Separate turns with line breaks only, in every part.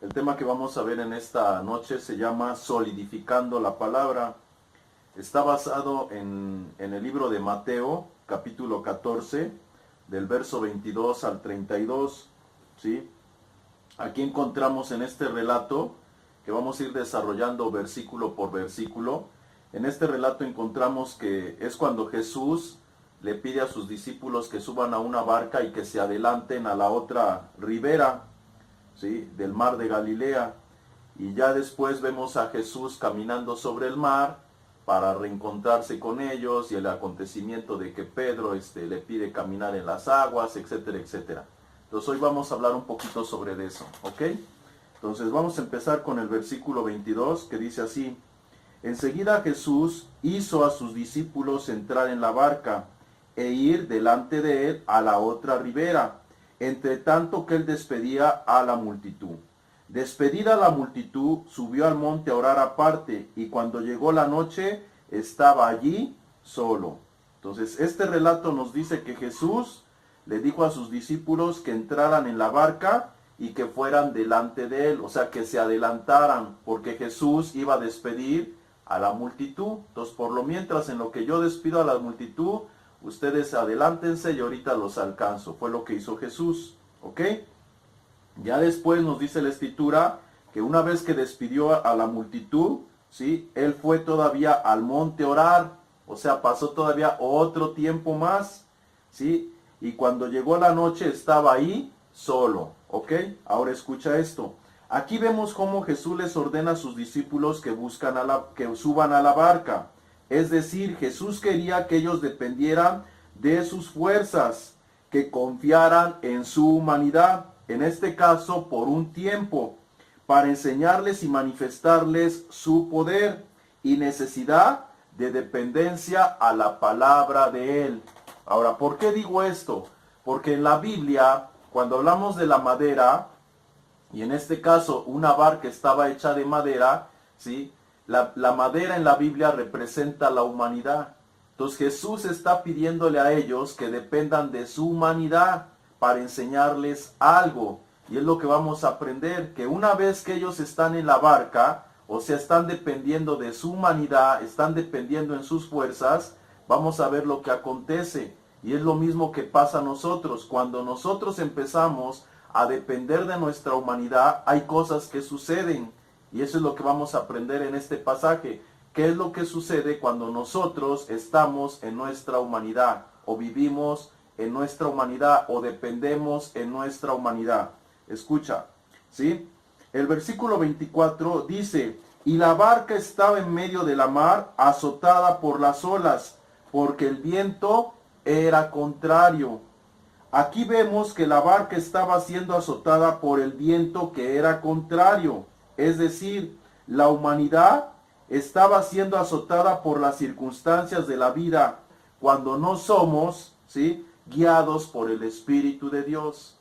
El tema que vamos a ver en esta noche se llama Solidificando la Palabra. Está basado en el libro de Mateo, capítulo 14, del verso 22 al 32. ¿Sí? Aquí encontramos en este relato, que vamos a ir desarrollando versículo por versículo, en este relato encontramos que es cuando Jesús le pide a sus discípulos que suban a una barca y que se adelanten a la otra ribera, ¿sí?, del mar de Galilea. Y ya después vemos a Jesús caminando sobre el mar para reencontrarse con ellos, y el acontecimiento de que Pedro le pide caminar en las aguas, etcétera, etcétera. Entonces hoy vamos a hablar un poquito sobre eso, ¿ok? Entonces vamos a empezar con el versículo 22, que dice así: Enseguida Jesús hizo a sus discípulos entrar en la barca e ir delante de él a la otra ribera, entre tanto que él despedía a la multitud. Despedida la multitud, subió al monte a orar aparte, y cuando llegó la noche, estaba allí solo. Entonces, este relato nos dice que Jesús le dijo a sus discípulos que entraran en la barca y que fueran delante de él, o sea, que se adelantaran, porque Jesús iba a despedir a la multitud. Entonces, por lo mientras, en lo que yo despido a la multitud, ustedes adelántense y ahorita los alcanzo. Fue lo que hizo Jesús, ¿ok? Ya después nos dice la Escritura que una vez que despidió a la multitud, ¿sí?, él fue todavía al monte a orar, o sea, pasó todavía otro tiempo más, ¿sí? Y cuando llegó la noche estaba ahí solo, ¿ok? Ahora escucha esto. Aquí vemos cómo Jesús les ordena a sus discípulos que suban a la barca. Es decir, Jesús quería que ellos dependieran de sus fuerzas, que confiaran en su humanidad, en este caso por un tiempo, para enseñarles y manifestarles su poder y necesidad de dependencia a la palabra de Él. Ahora, ¿por qué digo esto? Porque en la Biblia, cuando hablamos de la madera, y en este caso una barca estaba hecha de madera, ¿sí?, la madera en la Biblia representa la humanidad. Entonces Jesús está pidiéndole a ellos que dependan de su humanidad para enseñarles algo. Y es lo que vamos a aprender, que una vez que ellos están en la barca, o sea, están dependiendo de su humanidad, están dependiendo en sus fuerzas, vamos a ver lo que acontece. Y es lo mismo que pasa a nosotros. Cuando nosotros empezamos a depender de nuestra humanidad, hay cosas que suceden. Y eso es lo que vamos a aprender en este pasaje. ¿Qué es lo que sucede cuando nosotros estamos en nuestra humanidad, o vivimos en nuestra humanidad, o dependemos en nuestra humanidad? Escucha, ¿sí? El versículo 24 dice: Y la barca estaba en medio de la mar, azotada por las olas, porque el viento era contrario. Aquí vemos que la barca estaba siendo azotada por el viento que era contrario. Es decir, la humanidad estaba siendo azotada por las circunstancias de la vida cuando no somos, ¿sí?, guiados por el Espíritu de Dios.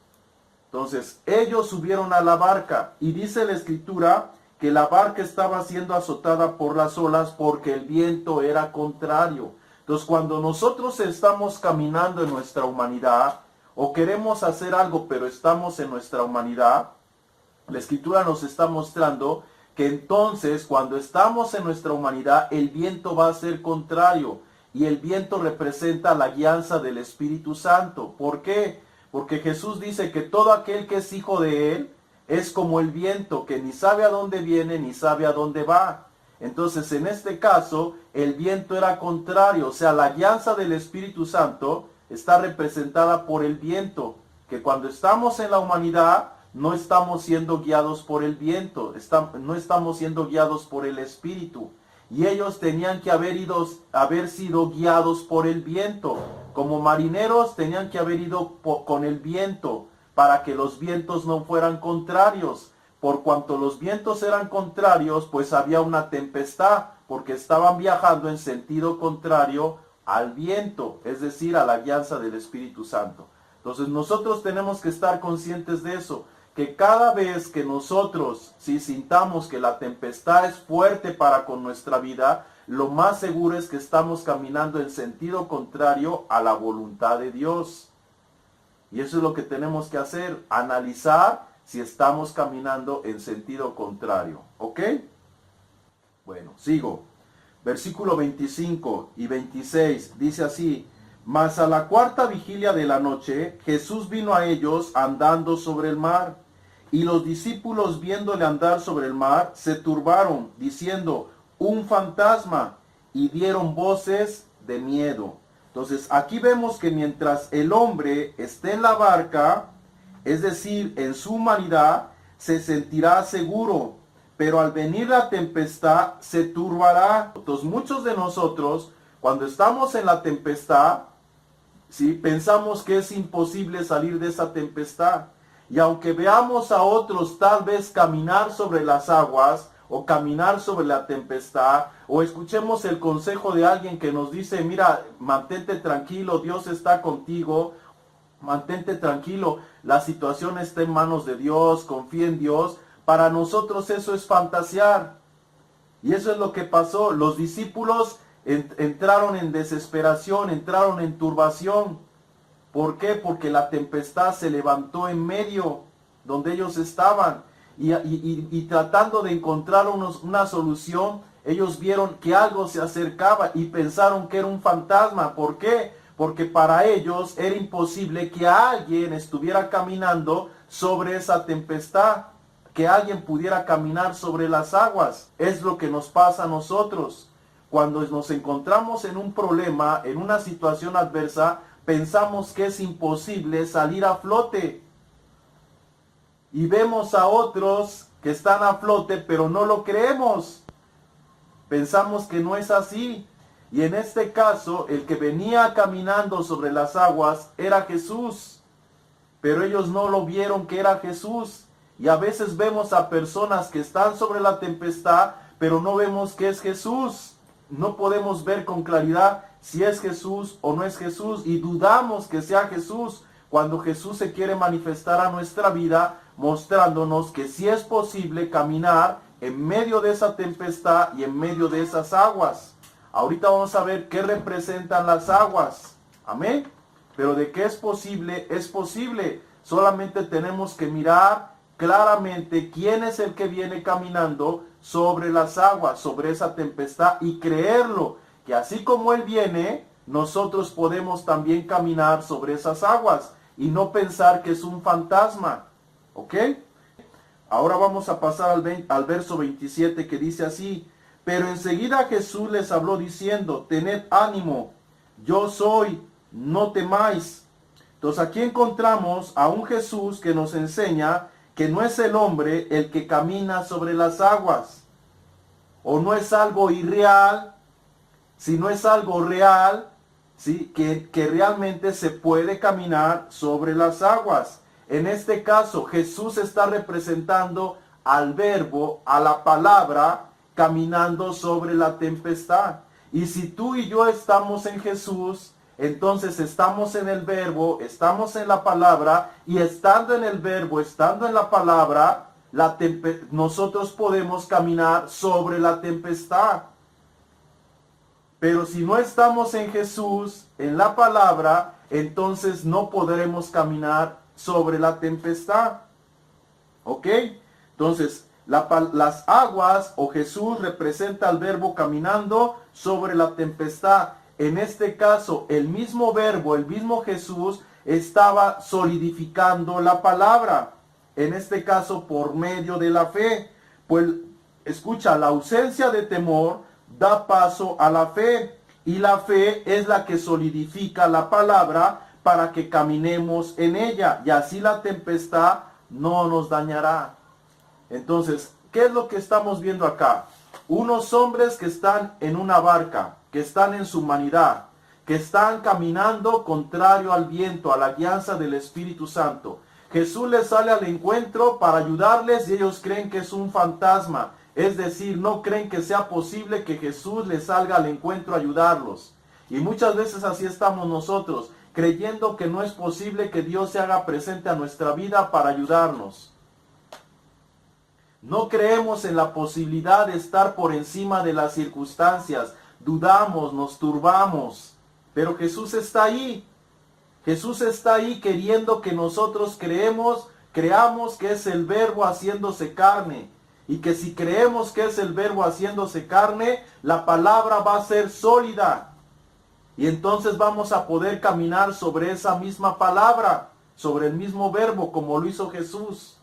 Entonces, ellos subieron a la barca y dice la Escritura que la barca estaba siendo azotada por las olas porque el viento era contrario. Entonces, cuando nosotros estamos caminando en nuestra humanidad o queremos hacer algo pero estamos en nuestra humanidad, la Escritura nos está mostrando que entonces cuando estamos en nuestra humanidad el viento va a ser contrario, y el viento representa la guianza del Espíritu Santo. ¿Por qué? Porque Jesús dice que todo aquel que es hijo de Él es como el viento, que ni sabe a dónde viene ni sabe a dónde va. Entonces, en este caso, el viento era contrario, o sea, la guianza del Espíritu Santo está representada por el viento, que cuando estamos en la humanidad no estamos siendo guiados por el viento, no estamos siendo guiados por el Espíritu. Y ellos tenían que haber sido guiados por el viento. Como marineros tenían que haber ido con el viento para que los vientos no fueran contrarios. Por cuanto los vientos eran contrarios, pues había una tempestad, porque estaban viajando en sentido contrario al viento, es decir, a la guianza del Espíritu Santo. Entonces nosotros tenemos que estar conscientes de eso, que cada vez que nosotros sintamos que la tempestad es fuerte para con nuestra vida, lo más seguro es que estamos caminando en sentido contrario a la voluntad de Dios. Y eso es lo que tenemos que hacer, analizar si estamos caminando en sentido contrario. ¿Ok? Bueno, sigo. Versículo 25 y 26 dice así: mas a la cuarta vigilia de la noche, Jesús vino a ellos andando sobre el mar. Y los discípulos, viéndole andar sobre el mar, se turbaron, diciendo: un fantasma, y dieron voces de miedo. Entonces, aquí vemos que mientras el hombre esté en la barca, es decir, en su humanidad, se sentirá seguro, pero al venir la tempestad, se turbará. Entonces, muchos de nosotros, cuando estamos en la tempestad, ¿sí?, pensamos que es imposible salir de esa tempestad. Y aunque veamos a otros tal vez caminar sobre las aguas o caminar sobre la tempestad, o escuchemos el consejo de alguien que nos dice: mira, mantente tranquilo, Dios está contigo, mantente tranquilo, la situación está en manos de Dios, confía en Dios. Para nosotros eso es fantasear. Y eso es lo que pasó. Los discípulos entraron en desesperación, entraron en turbación. ¿Por qué? Porque la tempestad se levantó en medio donde ellos estaban. Y tratando de encontrar una solución, ellos vieron que algo se acercaba y pensaron que era un fantasma. ¿Por qué? Porque para ellos era imposible que alguien estuviera caminando sobre esa tempestad, que alguien pudiera caminar sobre las aguas. Es lo que nos pasa a nosotros. Cuando nos encontramos en un problema, en una situación adversa, pensamos que es imposible salir a flote. Y vemos a otros que están a flote, pero no lo creemos. Pensamos que no es así. Y en este caso, el que venía caminando sobre las aguas era Jesús. Pero ellos no lo vieron que era Jesús. Y a veces vemos a personas que están sobre la tempestad, pero no vemos que es Jesús. No podemos ver con claridad si es Jesús o no es Jesús, y dudamos que sea Jesús, cuando Jesús se quiere manifestar a nuestra vida, mostrándonos que sí es posible caminar en medio de esa tempestad y en medio de esas aguas. Ahorita vamos a ver qué representan las aguas. Amén. Pero de qué es posible, es posible. Solamente tenemos que mirar claramente quién es el que viene caminando sobre las aguas, sobre esa tempestad, y creerlo, que así como Él viene, nosotros podemos también caminar sobre esas aguas y no pensar que es un fantasma. ¿Ok? Ahora vamos a pasar al verso 27, que dice así: pero enseguida Jesús les habló diciendo: tened ánimo, yo soy, no temáis. Entonces aquí encontramos a un Jesús que nos enseña que no es el hombre el que camina sobre las aguas, o no es algo irreal, sino es algo real, ¿sí?, que realmente se puede caminar sobre las aguas. En este caso, Jesús está representando al verbo, a la palabra, caminando sobre la tempestad. Y si tú y yo estamos en Jesús, entonces estamos en el verbo, estamos en la palabra, y estando en el verbo, estando en la palabra, nosotros podemos caminar sobre la tempestad. Pero si no estamos en Jesús, en la palabra, entonces no podremos caminar sobre la tempestad. ¿Ok? Entonces, las aguas o Jesús representa al verbo caminando sobre la tempestad. En este caso, el mismo verbo, el mismo Jesús, estaba solidificando la palabra. En este caso, por medio de la fe. Pues, escucha, la ausencia de temor da paso a la fe. Y la fe es la que solidifica la palabra para que caminemos en ella. Y así la tempestad no nos dañará. Entonces, ¿qué es lo que estamos viendo acá? Unos hombres que están en una barca, que están en su humanidad, que están caminando contrario al viento, a la guianza del Espíritu Santo. Jesús les sale al encuentro para ayudarles y ellos creen que es un fantasma. Es decir, no creen que sea posible que Jesús les salga al encuentro a ayudarlos. Y muchas veces así estamos nosotros, creyendo que no es posible que Dios se haga presente a nuestra vida para ayudarnos. No creemos en la posibilidad de estar por encima de las circunstancias. Dudamos, nos turbamos. Pero Jesús está ahí. Jesús está ahí queriendo que nosotros creemos creamos que es el Verbo haciéndose carne. Y que si creemos que es el Verbo haciéndose carne, la palabra va a ser sólida. Y entonces vamos a poder caminar sobre esa misma palabra, sobre el mismo Verbo, como lo hizo Jesús.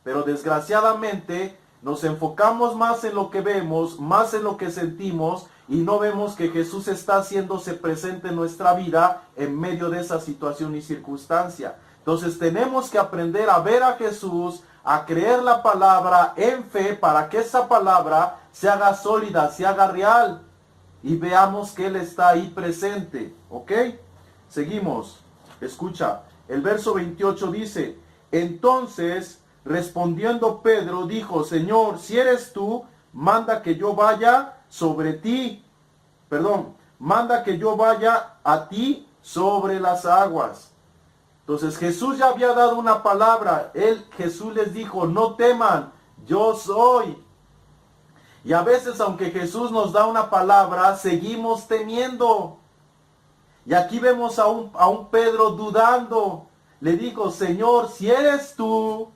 Pero desgraciadamente nos enfocamos más en lo que vemos, más en lo que sentimos, y no vemos que Jesús está haciéndose presente en nuestra vida en medio de esa situación y circunstancia. Entonces tenemos que aprender a ver a Jesús, a creer la palabra en fe, para que esa palabra se haga sólida, se haga real, y veamos que Él está ahí presente. ¿Ok? Seguimos. Escucha, el verso 28 dice: entonces, respondiendo Pedro, dijo: Señor, si eres tú, manda que yo vaya sobre ti. Manda que yo vaya a ti sobre las aguas. Entonces Jesús ya había dado una palabra. Jesús les dijo: no teman, yo soy. Y a veces, aunque Jesús nos da una palabra, seguimos temiendo. Y aquí vemos a un Pedro dudando. Le dijo: Señor, si eres tú,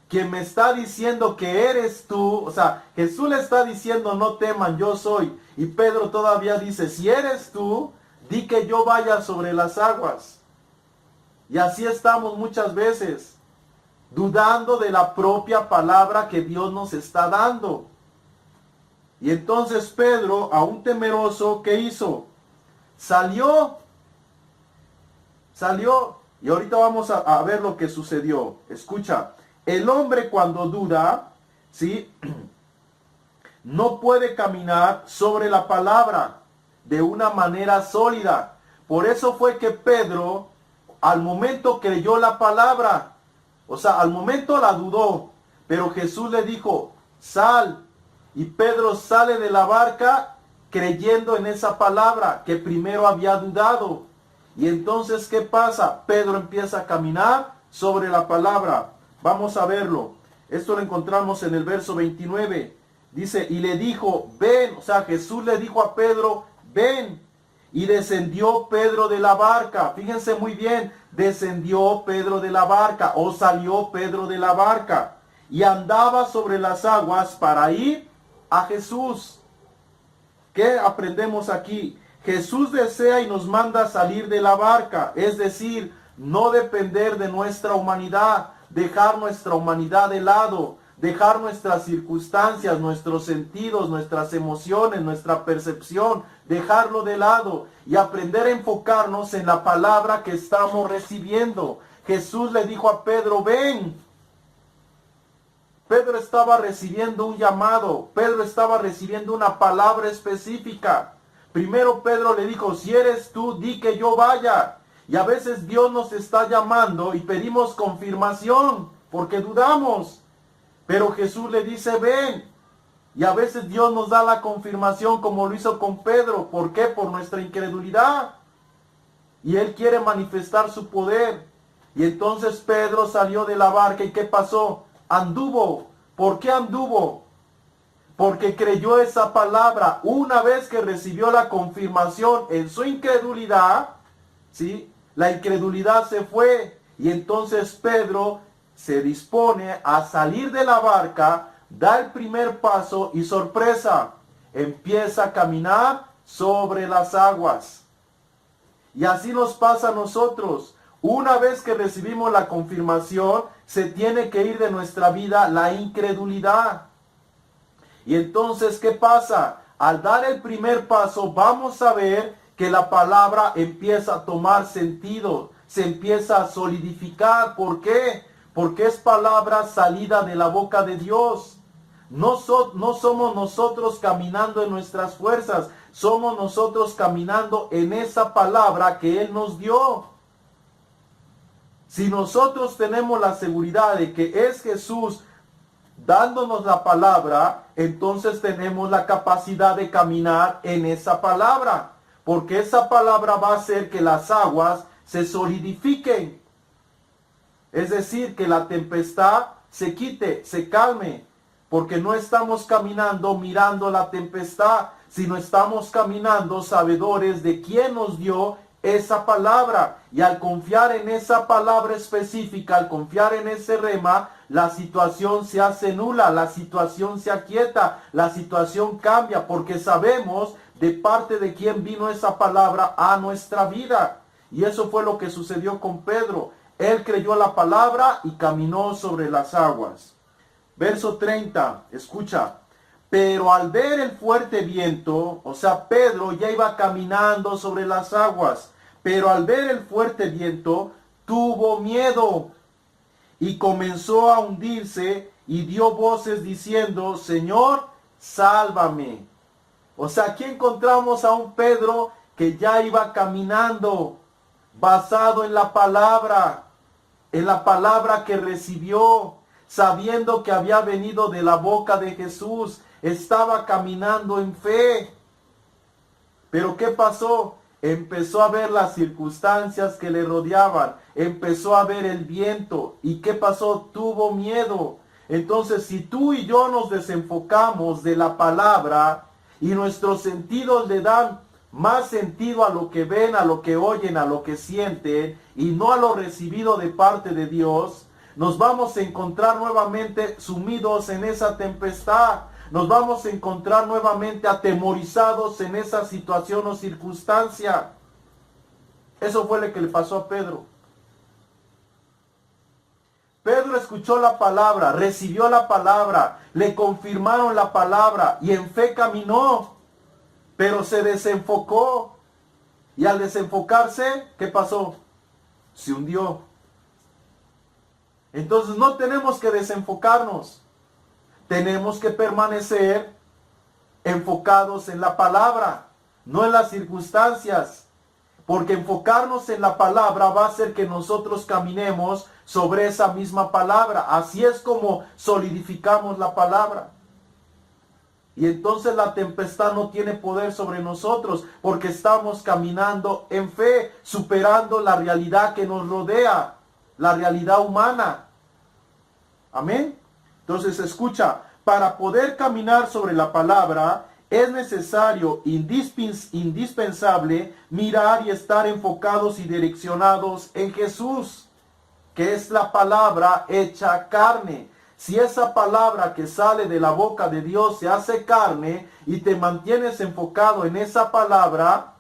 quien me está diciendo que eres tú. O sea, Jesús le está diciendo: no teman, yo soy. Y Pedro todavía dice: si eres tú, di que yo vaya sobre las aguas. Y así estamos muchas veces, dudando de la propia palabra que Dios nos está dando. Y entonces Pedro, aún temeroso, ¿qué hizo? Salió. Y ahorita vamos a ver lo que sucedió. Escucha, el hombre cuando duda, ¿sí?, no puede caminar sobre la palabra de una manera sólida. Por eso fue que Pedro, al momento creyó la palabra. O sea, al momento la dudó. Pero Jesús le dijo: sal. Y Pedro sale de la barca creyendo en esa palabra que primero había dudado. Y entonces, ¿qué pasa? Pedro empieza a caminar sobre la palabra. Vamos a verlo. Esto lo encontramos en el verso 29. Dice: y le dijo: ven. O sea, Jesús le dijo a Pedro: ven. Y descendió Pedro de la barca. Fíjense muy bien. Descendió Pedro de la barca, o salió Pedro de la barca, y andaba sobre las aguas para ir a Jesús. ¿Qué aprendemos aquí? Jesús desea y nos manda salir de la barca, es decir, no depender de nuestra humanidad, dejar nuestra humanidad de lado, dejar nuestras circunstancias, nuestros sentidos, nuestras emociones, nuestra percepción, dejarlo de lado y aprender a enfocarnos en la palabra que estamos recibiendo. Jesús le dijo a Pedro: ven. Pedro estaba recibiendo un llamado, Pedro estaba recibiendo una palabra específica. Primero Pedro le dijo: si eres tú, di que yo vaya. Y a veces Dios nos está llamando y pedimos confirmación porque dudamos. Pero Jesús le dice: ven. Y a veces Dios nos da la confirmación como lo hizo con Pedro. ¿Por qué? Por nuestra incredulidad. Y Él quiere manifestar su poder. Y entonces Pedro salió de la barca. ¿Y qué pasó? Anduvo. ¿Por qué anduvo? Porque creyó esa palabra. Una vez que recibió la confirmación en su incredulidad, ¿sí?, la incredulidad se fue. Y entonces Pedro se dispone a salir de la barca, da el primer paso y sorpresa, empieza a caminar sobre las aguas. Y así nos pasa a nosotros. Una vez que recibimos la confirmación, se tiene que ir de nuestra vida la incredulidad. Y entonces, ¿qué pasa? Al dar el primer paso, vamos a ver que la palabra empieza a tomar sentido, se empieza a solidificar. ¿Por qué? Porque es palabra salida de la boca de Dios. No somos nosotros caminando en nuestras fuerzas, somos nosotros caminando en esa palabra que Él nos dio. Si nosotros tenemos la seguridad de que es Jesús dándonos la palabra, entonces tenemos la capacidad de caminar en esa palabra, porque esa palabra va a hacer que las aguas se solidifiquen. Es decir, que la tempestad se quite, se calme, porque no estamos caminando mirando la tempestad, sino estamos caminando sabedores de quién nos dio esa palabra. Y al confiar en esa palabra específica, al confiar en ese rema, la situación se hace nula, la situación se aquieta, la situación cambia, porque sabemos de parte de quién vino esa palabra a nuestra vida. Y eso fue lo que sucedió con Pedro. Él creyó la palabra y caminó sobre las aguas. Verso 30, escucha. Pero al ver el fuerte viento, o sea, Pedro ya iba caminando sobre las aguas, pero al ver el fuerte viento, tuvo miedo y comenzó a hundirse y dio voces diciendo, Señor, sálvame. O sea, aquí encontramos a un Pedro que ya iba caminando, basado en la palabra que recibió, sabiendo que había venido de la boca de Jesús. Estaba caminando en fe. Pero ¿qué pasó? Empezó a ver las circunstancias que le rodeaban. Empezó a ver el viento. ¿Y qué pasó? Tuvo miedo. Entonces, si tú y yo nos desenfocamos de la palabra y nuestros sentidos le dan más sentido a lo que ven, a lo que oyen, a lo que sienten y no a lo recibido de parte de Dios, nos vamos a encontrar nuevamente sumidos en esa tempestad. Nos vamos a encontrar nuevamente atemorizados en esa situación o circunstancia. Eso fue lo que le pasó a Pedro. Pedro escuchó la palabra, recibió la palabra, le confirmaron la palabra y en fe caminó, pero se desenfocó. Y al desenfocarse, ¿qué pasó? Se hundió. Entonces no tenemos que desenfocarnos. Tenemos que permanecer enfocados en la palabra, no en las circunstancias. Porque enfocarnos en la palabra va a hacer que nosotros caminemos sobre esa misma palabra. Así es como solidificamos la palabra. Y entonces la tempestad no tiene poder sobre nosotros porque estamos caminando en fe, superando la realidad que nos rodea, la realidad humana. Amén. Entonces escucha, para poder caminar sobre la palabra es necesario, indispensable, mirar y estar enfocados y direccionados en Jesús, que es la palabra hecha carne. Si esa palabra que sale de la boca de Dios se hace carne y te mantienes enfocado en esa palabra,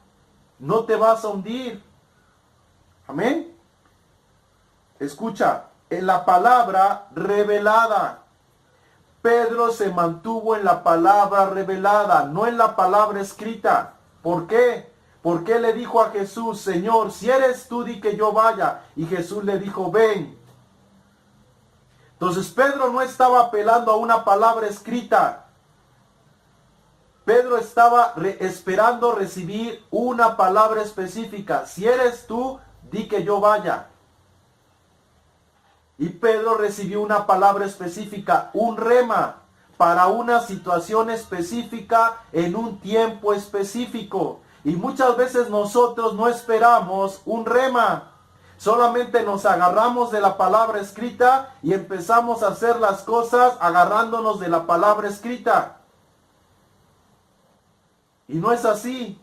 no te vas a hundir. Amén. Escucha, en la palabra revelada. Pedro se mantuvo en la palabra revelada, no en la palabra escrita. ¿Por qué? Porque le dijo a Jesús, Señor, si eres tú, di que yo vaya. Y Jesús le dijo, ven. Entonces Pedro no estaba apelando a una palabra escrita. Pedro estaba esperando recibir una palabra específica. Si eres tú, di que yo vaya. Y Pedro recibió una palabra específica, un rema, para una situación específica en un tiempo específico. Y muchas veces nosotros no esperamos un rema. Solamente nos agarramos de la palabra escrita y empezamos a hacer las cosas agarrándonos de la palabra escrita. Y no es así.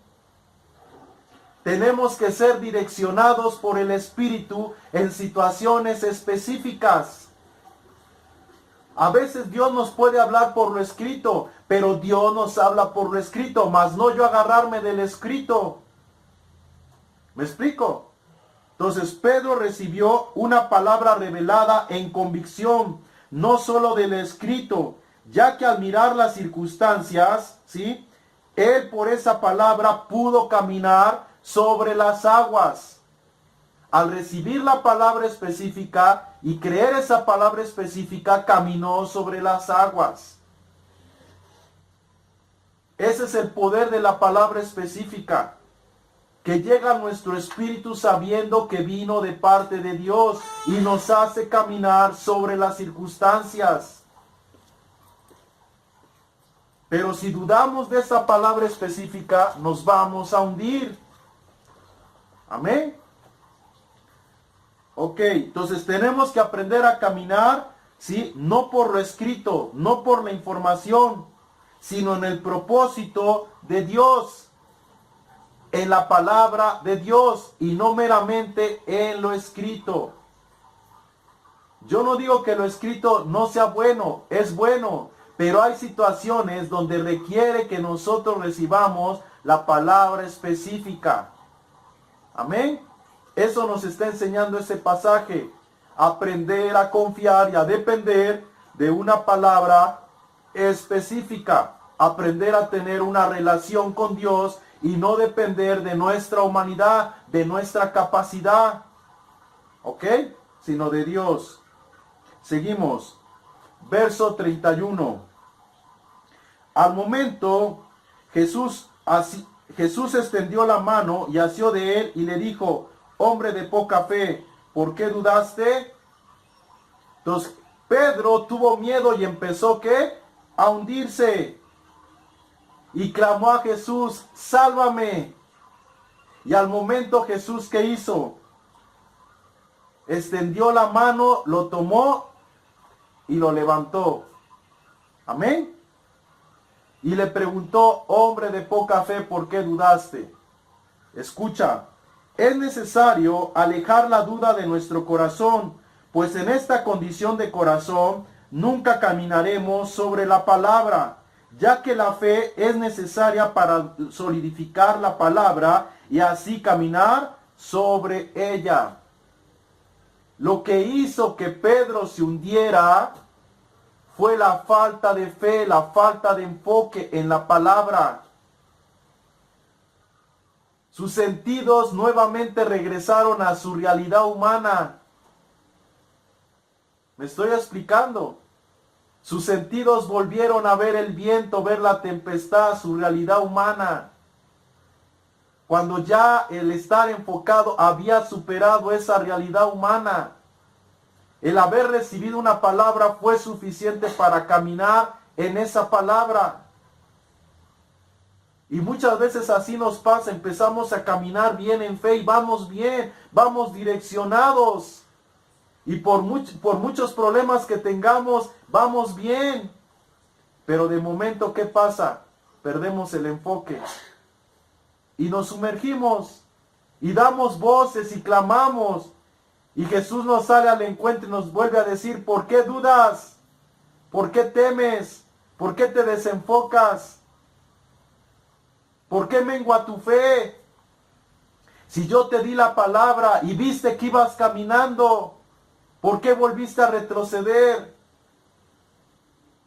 Tenemos que ser direccionados por el Espíritu en situaciones específicas. A veces Dios nos puede hablar por lo escrito, pero Dios nos habla por lo escrito, mas no yo agarrarme del escrito. ¿Me explico? Entonces Pedro recibió una palabra revelada en convicción, no solo del escrito, ya que al mirar las circunstancias, ¿sí?, él por esa palabra pudo caminar sobre las aguas. Al recibir la palabra específica y creer esa palabra específica, caminó sobre las aguas. Ese es el poder de la palabra específica, que llega a nuestro espíritu sabiendo que vino de parte de Dios y nos hace caminar sobre las circunstancias. Pero si dudamos de esa palabra específica, nos vamos a hundir. Amén. Ok, entonces tenemos que aprender a caminar, ¿sí?, no por lo escrito, no por la información, sino en el propósito de Dios. en la palabra de Dios y no meramente en lo escrito. Yo no digo que lo escrito no sea bueno, es bueno, pero hay situaciones donde requiere que nosotros recibamos la palabra específica. Amén. Eso nos está enseñando ese pasaje. Aprender a confiar y a depender de una palabra específica. Aprender a tener una relación con Dios y no depender de nuestra humanidad, de nuestra capacidad. ¿Ok? Sino de Dios. Seguimos. Verso 31. Al momento, Jesús extendió la mano y asió de él y le dijo: hombre de poca fe, ¿por qué dudaste? Entonces Pedro tuvo miedo y empezó ¿qué? A hundirse. Y clamó a Jesús: sálvame. Y al momento Jesús, ¿qué hizo? Extendió la mano, lo tomó y lo levantó. Amén. Y le preguntó: hombre de poca fe, ¿por qué dudaste? Escucha, es necesario alejar la duda de nuestro corazón, pues en esta condición de corazón nunca caminaremos sobre la palabra, ya que la fe es necesaria para solidificar la palabra y así caminar sobre ella. Lo que hizo que Pedro se hundiera fue la falta de fe, la falta de enfoque en la palabra. Sus sentidos nuevamente regresaron a su realidad humana. ¿Me estoy explicando? Sus sentidos volvieron a ver el viento, ver la tempestad, su realidad humana. Cuando ya el estar enfocado había superado esa realidad humana. El haber recibido una palabra fue suficiente para caminar en esa palabra. Y muchas veces así nos pasa, empezamos a caminar bien en fe y vamos bien, vamos direccionados. Y por muchos problemas que tengamos, vamos bien. Pero de momento, ¿qué pasa? Perdemos el enfoque. Y nos sumergimos. Y damos voces y clamamos. Y Jesús nos sale al encuentro y nos vuelve a decir: ¿por qué dudas? ¿Por qué temes? ¿Por qué te desenfocas? ¿Por qué mengua tu fe? Si yo te di la palabra y viste que ibas caminando, ¿por qué volviste a retroceder?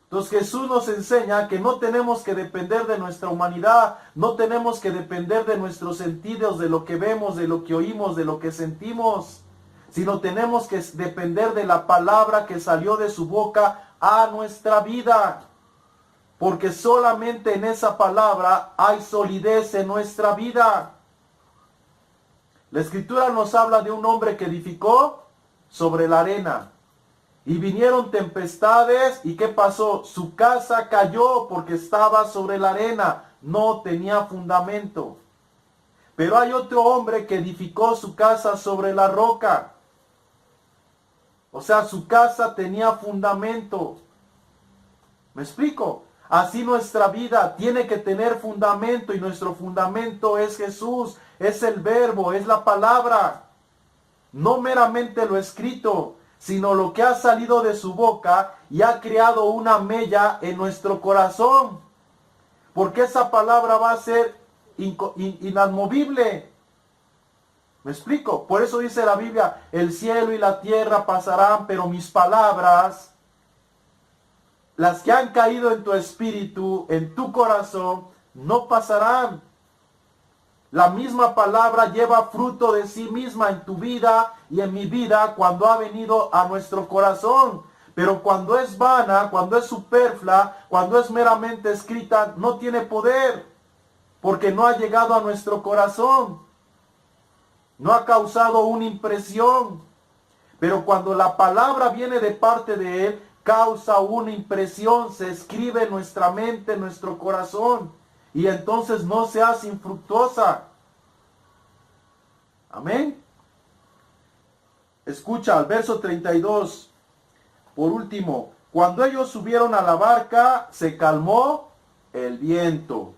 Entonces Jesús nos enseña que no tenemos que depender de nuestra humanidad, no tenemos que depender de nuestros sentidos, de lo que vemos, de lo que oímos, de lo que sentimos, sino tenemos que depender de la palabra que salió de su boca a nuestra vida. Porque solamente en esa palabra hay solidez en nuestra vida. La Escritura nos habla de un hombre que edificó sobre la arena. Y vinieron tempestades, ¿y qué pasó? Su casa cayó porque estaba sobre la arena, no tenía fundamento. Pero hay otro hombre que edificó su casa sobre la roca. O sea, su casa tenía fundamento. ¿Me explico? Así nuestra vida tiene que tener fundamento, y nuestro fundamento es Jesús, es el verbo, es la palabra. No meramente lo escrito, sino lo que ha salido de su boca y ha creado una mella en nuestro corazón. Porque esa palabra va a ser inamovible. ¿Me explico? Por eso dice la Biblia: el cielo y la tierra pasarán, pero mis palabras, las que han caído en tu espíritu, en tu corazón, no pasarán. La misma palabra lleva fruto de sí misma en tu vida y en mi vida cuando ha venido a nuestro corazón. Pero cuando es vana, cuando es superflua, cuando es meramente escrita, no tiene poder, porque no ha llegado a nuestro corazón. No ha causado una impresión. Pero cuando la palabra viene de parte de Él, causa una impresión, se escribe en nuestra mente, en nuestro corazón, y entonces no se hace infructuosa. Amén. Escucha el verso 32. Por último, cuando ellos subieron a la barca, se calmó el viento.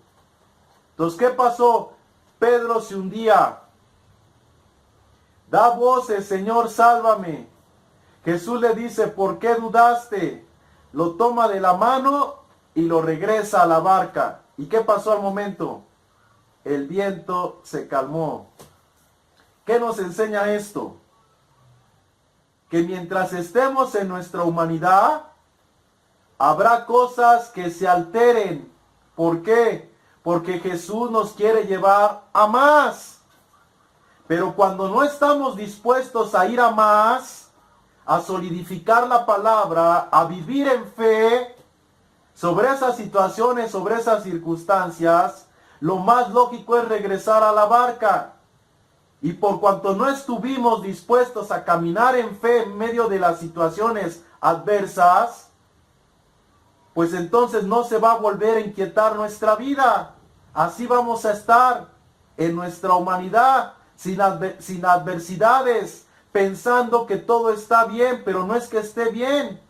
Entonces, ¿qué pasó? Pedro se hundía. Da voces, Señor, sálvame. Jesús le dice, ¿por qué dudaste? Lo toma de la mano y lo regresa a la barca. ¿Y qué pasó al momento? El viento se calmó. ¿Qué nos enseña esto? Que mientras estemos en nuestra humanidad, habrá cosas que se alteren. ¿Por qué? Porque Jesús nos quiere llevar a más. Pero cuando no estamos dispuestos a ir a más, a solidificar la palabra, a vivir en fe sobre esas situaciones, sobre esas circunstancias, lo más lógico es regresar a la barca. Y por cuanto no estuvimos dispuestos a caminar en fe en medio de las situaciones adversas, pues entonces no se va a volver a inquietar nuestra vida. Así vamos a estar en nuestra humanidad, sin adversidades, pensando que todo está bien, pero no es que esté bien.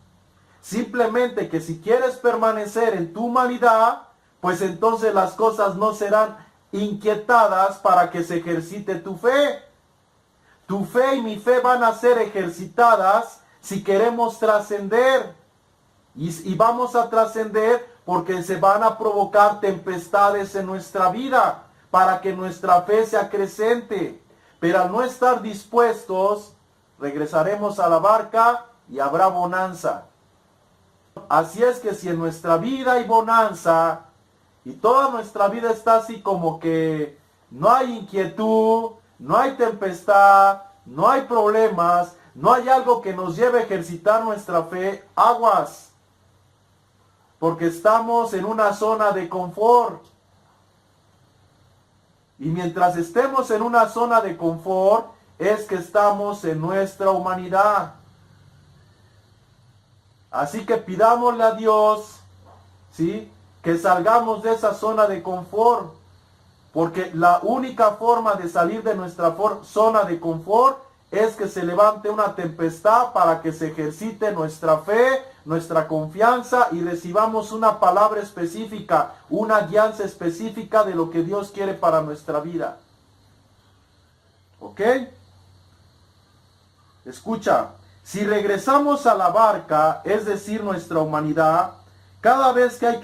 Simplemente que si quieres permanecer en tu humanidad, pues entonces las cosas no serán inquietadas para que se ejercite tu fe. Tu fe y mi fe van a ser ejercitadas si queremos trascender. Y vamos a trascender porque se van a provocar tempestades en nuestra vida para que nuestra fe sea creciente. Pero al no estar dispuestos, regresaremos a la barca y habrá bonanza. Así es que si en nuestra vida hay bonanza y toda nuestra vida está así como que no hay inquietud, no hay tempestad, no hay problemas, no hay algo que nos lleve a ejercitar nuestra fe, aguas. Porque estamos en una zona de confort. Y mientras estemos en una zona de confort, es que estamos en nuestra humanidad. Así que pidámosle a Dios, ¿sí?, que salgamos de esa zona de confort. Porque la única forma de salir de nuestra zona de confort es que se levante una tempestad para que se ejercite nuestra fe, nuestra confianza y recibamos una palabra específica, una guianza específica de lo que Dios quiere para nuestra vida. ¿Ok? Escucha, si regresamos a la barca, es decir, nuestra humanidad, cada vez que hay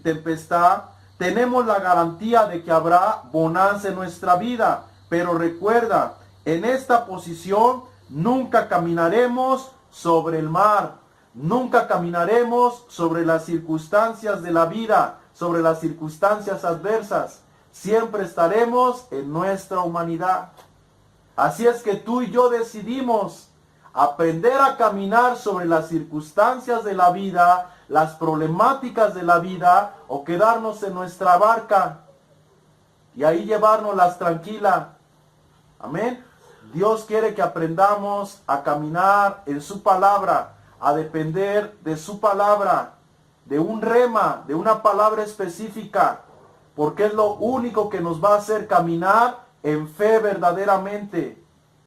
tempestad, tenemos la garantía de que habrá bonanza en nuestra vida. Pero recuerda, en esta posición nunca caminaremos sobre el mar. Nunca caminaremos sobre las circunstancias de la vida, sobre las circunstancias adversas. Siempre estaremos en nuestra humanidad. Así es que tú y yo decidimos aprender a caminar sobre las circunstancias de la vida, las problemáticas de la vida, o quedarnos en nuestra barca y ahí llevárnoslas tranquila. Amén. Dios quiere que aprendamos a caminar en su palabra, a depender de su palabra, de un rema, de una palabra específica, porque es lo único que nos va a hacer caminar en fe verdaderamente.